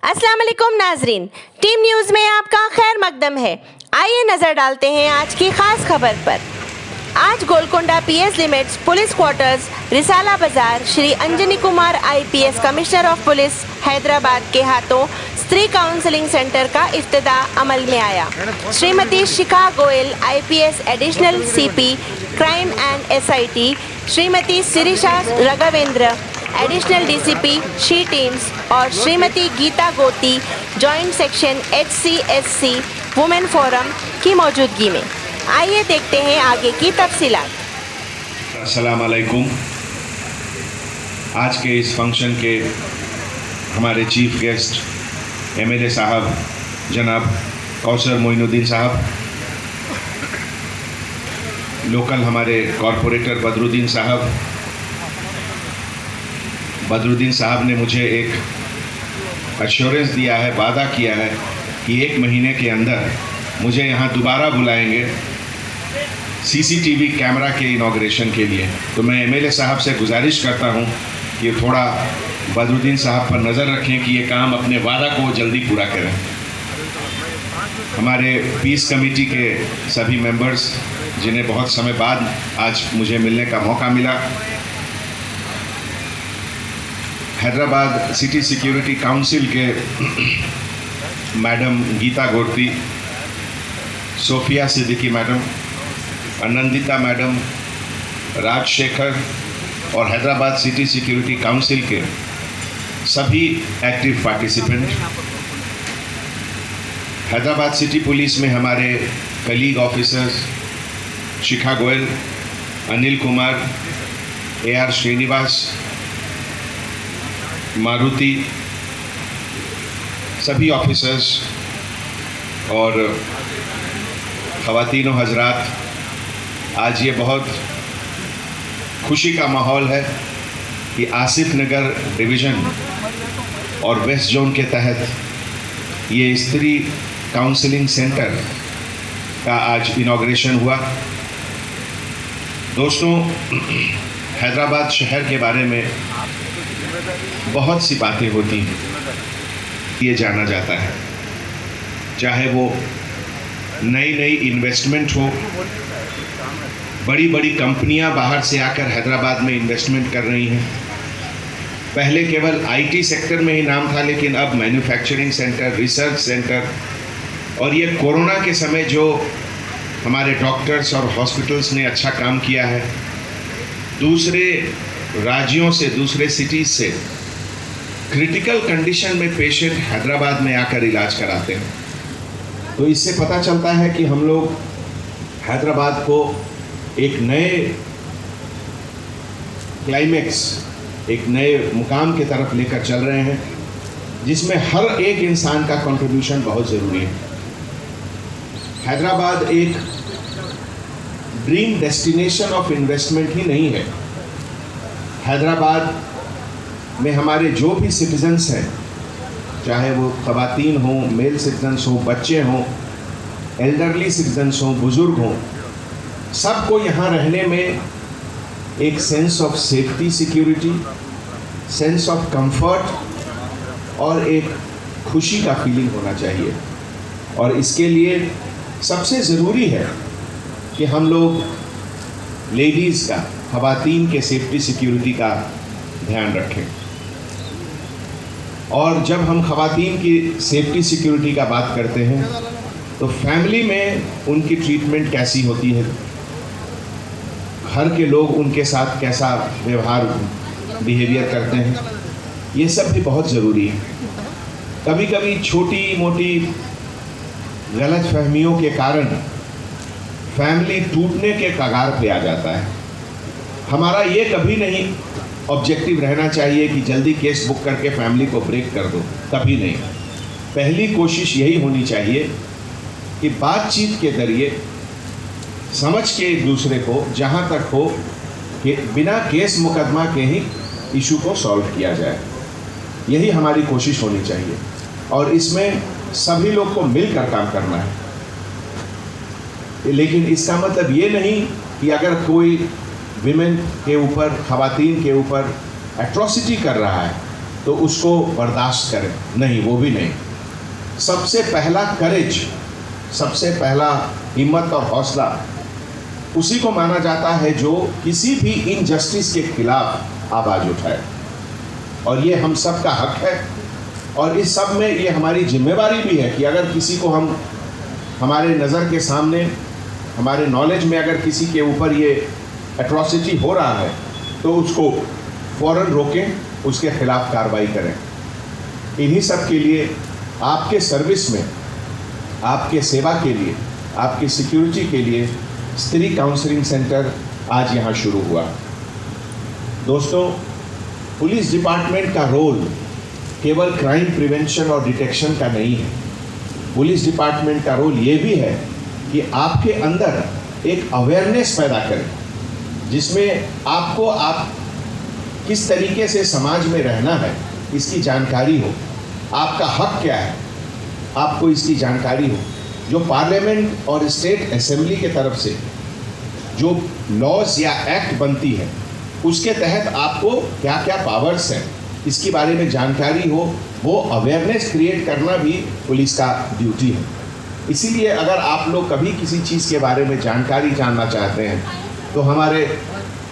अस्सलाम वालेकुम नाजरीन, टीम न्यूज़ में आपका खैर मकदम है। आइए नज़र डालते हैं आज की खास खबर पर। आज Golconda PS limits police quarters Risala Bazaar Shri Anjani Kumar IPS commissioner of police Hyderabad के हाथों स्त्री काउंसलिंग सेंटर का इफ्तिताह अमल में आया। Shrimati Shikha Goyal IPS additional CP crime and SIT, Shrimati Shirisha Raghavendra additional DCP she teams और Shrimati Geeta Goti joint section HCSC women forum की मौजूदगी में। आइए देखते हैं आगे की तफसीलात। अस्सलाम वालेकुम। आज के इस फंक्शन के हमारे चीफ गेस्ट MLA साहब जनाब कौसर मोइनुद्दीन साहब, लोकल हमारे कॉरपोरेटर बदरुद्दीन साहब ने मुझे एक एश्योरेंस दिया है, वादा किया है कि 1 महीने के अंदर मुझे यहाँ दोबारा बुलाएंगे CCTV कैमरा के इनॉग्रेशन के लिए। तो मैं MLA साहब से गुजारिश करता हूँ कि थोड़ा बदरुद्दीन साहब पर नज़र रखें कि ये काम अपने वादा को जल्दी पूरा करें। हमारे पीस कमेटी के सभी मेंबर्स जिन्हें बहुत समय बाद आज मुझे मिलने का मौका मिला, हैदराबाद सिटी सिक्योरिटी काउंसिल के madam Geeta Goti, Sofia Siddiqui madam, Anandita madam, Rajasekhar और हैदराबाद सिटी सिक्योरिटी काउंसिल के सभी active participant, Hyderabad city police में हमारे colleague officers Shikha Goyal, Anil Kumar, AR Srinivas, Maruti, सभी ऑफिसर्स और ख़वातीन व हज़रात, आज ये बहुत खुशी का माहौल है कि आसिफ नगर डिवीज़न और वेस्ट जोन के तहत ये स्त्री काउंसलिंग सेंटर का आज इनॉग्रेशन हुआ। दोस्तों, हैदराबाद शहर के बारे में बहुत सी बातें होती हैं, ये जाना जाता है, चाहे वो नई इन्वेस्टमेंट हो, बड़ी बड़ी कंपनियां बाहर से आकर हैदराबाद में इन्वेस्टमेंट कर रही हैं। पहले केवल IT सेक्टर में ही नाम था, लेकिन अब मैन्युफैक्चरिंग सेंटर, रिसर्च सेंटर, और ये कोरोना के समय जो हमारे डॉक्टर्स और हॉस्पिटल्स ने अच्छा काम किया है, दूसरे राज्यों से, दूसरे सिटीज़ से क्रिटिकल कंडीशन में पेशेंट हैदराबाद में आकर इलाज कराते हैं। तो इससे पता चलता है कि हम लोग हैदराबाद को एक नए क्लाइमेक्स, एक नए मुकाम की तरफ लेकर चल रहे हैं, जिसमें हर एक इंसान का कंट्रीब्यूशन बहुत ज़रूरी है। हैदराबाद एक ड्रीम डेस्टिनेशन ऑफ इन्वेस्टमेंट ही नहीं है। हैदराबाद में हमारे जो भी सिटीजन्स हैं, चाहे वो ख़वातीन हों, मेल सिटीजन्स हों, बच्चे हों, एल्डरली सिटीजन्स हों, बुज़ुर्ग हों, सबको यहाँ रहने में एक sense of safety, security, sense of comfort और एक खुशी का फीलिंग होना चाहिए। और इसके लिए सबसे ज़रूरी है कि हम लोग लेडीज़ का, ख़वातीन के सेफ्टी सिक्योरिटी का ध्यान रखें। और जब हम ख़वातीन की सेफ्टी सिक्योरिटी का बात करते हैं तो फैमिली में उनकी ट्रीटमेंट कैसी होती है, घर के लोग उनके साथ कैसा बिहेवियर करते हैं, ये सब भी बहुत ज़रूरी है। कभी कभी छोटी मोटी गलत फहमियों के कारण फैमिली टूटने के कगार पे आ जाता है। हमारा ये कभी नहीं ऑब्जेक्टिव रहना चाहिए कि जल्दी केस बुक करके फैमिली को ब्रेक कर दो, कभी नहीं। पहली कोशिश यही होनी चाहिए कि बातचीत के ज़रिए समझ के एक दूसरे को जहाँ तक हो कि बिना केस मुकदमा के ही इशू को सॉल्व किया जाए, यही हमारी कोशिश होनी चाहिए। और इसमें सभी लोग को मिलकर काम करना है। लेकिन इसका मतलब ये नहीं कि अगर कोई विमेन के ऊपर, ख़वातीन के ऊपर एट्रॉसिटी कर रहा है तो उसको बर्दाश्त करें, नहीं, वो भी नहीं। सबसे पहला करेज, सबसे पहला हिम्मत और हौसला उसी को माना जाता है जो किसी भी इनजस्टिस के खिलाफ आवाज़ उठाए, और ये हम सब का हक है। और इस सब में ये हमारी जिम्मेवारी भी है कि अगर किसी को हमारे नज़र के सामने, हमारे नॉलेज में अगर किसी के ऊपर ये एट्रॉसिटी हो रहा है तो उसको फ़ौरन रोकें, उसके खिलाफ कार्रवाई करें। इन्हीं सब के लिए आपके सर्विस में, आपके सेवा के लिए, आपकी सिक्योरिटी के लिए स्त्री काउंसलिंग सेंटर आज यहाँ शुरू हुआ। दोस्तों, पुलिस डिपार्टमेंट का रोल केवल क्राइम प्रिवेंशन और डिटेक्शन का नहीं है। पुलिस डिपार्टमेंट का रोल ये भी है कि आपके अंदर एक अवेयरनेस पैदा करें, जिसमें आप किस तरीके से समाज में रहना है इसकी जानकारी हो, आपका हक क्या है आपको इसकी जानकारी हो। जो पार्लियामेंट और स्टेट असेंबली के तरफ से जो लॉज या एक्ट बनती है उसके तहत आपको क्या क्या पावर्स हैं इसके बारे में जानकारी हो, वो अवेयरनेस क्रिएट करना भी पुलिस का ड्यूटी है। इसीलिए अगर आप लोग कभी किसी चीज़ के बारे में जानकारी जानना चाहते हैं तो हमारे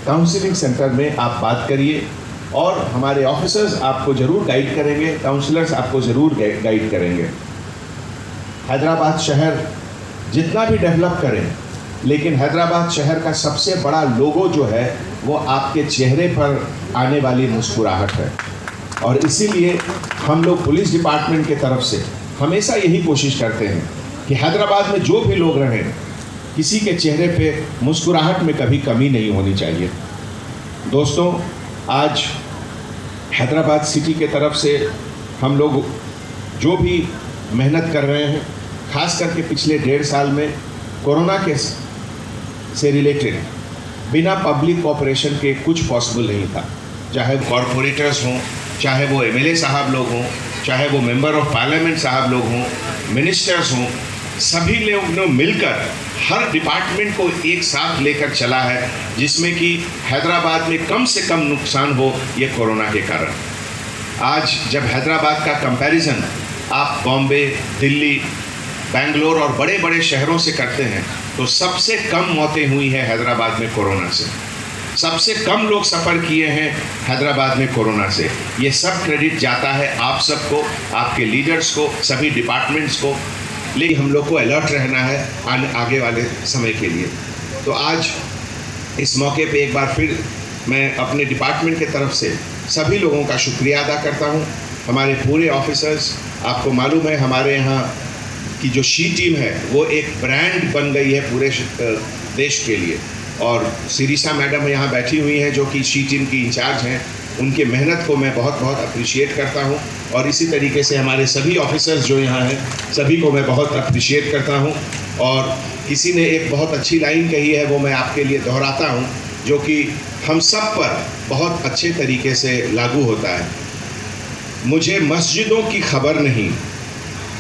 काउंसलिंग सेंटर में आप बात करिए, और हमारे ऑफिसर्स आपको ज़रूर गाइड करेंगे, काउंसलर्स आपको ज़रूर गाइड करेंगे। हैदराबाद शहर जितना भी डेवलप करें, लेकिन हैदराबाद शहर का सबसे बड़ा लोगो जो है वो आपके चेहरे पर आने वाली मुस्कुराहट है। और इसीलिए हम लोग पुलिस डिपार्टमेंट की तरफ से हमेशा यही कोशिश करते हैं कि हैदराबाद में जो भी लोग रहें, किसी के चेहरे पे मुस्कुराहट में कभी कमी नहीं होनी चाहिए। दोस्तों, आज हैदराबाद सिटी के तरफ से हम लोग जो भी मेहनत कर रहे हैं, खास करके पिछले 1.5 साल में कोरोना के से रिलेटेड बिना पब्लिक कोऑपरेशन के कुछ पॉसिबल नहीं था। चाहे कॉरपोरेटर्स हों, चाहे वो एमएलए साहब लोग हों, चाहे वो मेंबर ऑफ पार्लियामेंट साहब लोग हों, मिनिस्टर्स हों, सभी लोग ने मिलकर हर डिपार्टमेंट को एक साथ लेकर चला है, जिसमें कि हैदराबाद में कम से कम नुकसान हो ये कोरोना के कारण। आज जब हैदराबाद का कंपैरिजन आप बॉम्बे, दिल्ली, बेंगलोर और बड़े बड़े शहरों से करते हैं तो सबसे कम मौतें हुई हैं हैदराबाद में कोरोना से। सबसे कम लोग सफ़र किए हैं हैदराबाद में कोरोना से। ये सब क्रेडिट जाता है आप सबको, आपके लीडर्स को, सभी डिपार्टमेंट्स को। लेकिन हम लोग को अलर्ट रहना है आगे वाले समय के लिए। तो आज इस मौके पे एक बार फिर मैं अपने डिपार्टमेंट की तरफ से सभी लोगों का शुक्रिया अदा करता हूँ। हमारे पूरे ऑफिसर्स, आपको मालूम है हमारे यहाँ की जो शी टीम है वो एक ब्रांड बन गई है पूरे देश के लिए। और सिरिसा मैडम यहाँ बैठी हुई हैं जो कि शी टीम की इंचार्ज हैं। उनके मेहनत को मैं बहुत बहुत अप्रिशिएट करता हूँ, और इसी तरीके से हमारे सभी ऑफिसर्स जो यहाँ हैं सभी को मैं बहुत अप्रिशिएट करता हूँ। और किसी ने एक बहुत अच्छी लाइन कही है, वो मैं आपके लिए दोहराता हूँ, जो कि हम सब पर बहुत अच्छे तरीके से लागू होता है। मुझे मस्जिदों की खबर नहीं,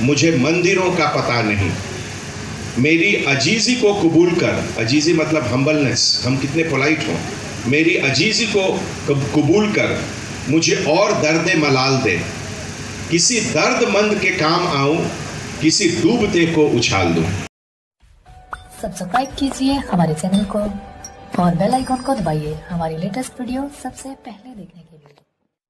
मुझे मंदिरों का पता नहीं, मेरी अजीज़ी को कबूल कर, अजीज़ी मतलब हम्बलनेस, हम कितने पोलाइट हों, मेरी अजीज़ी को कबूल कर, मुझे और दर्द मलाल दे, किसी दर्दमंद के काम आऊं, किसी डूबते को उछाल दूं। सब्सक्राइब कीजिए हमारे चैनल को और बेल आइकॉन को दबाइए हमारी लेटेस्ट वीडियो सबसे पहले देखने के लिए।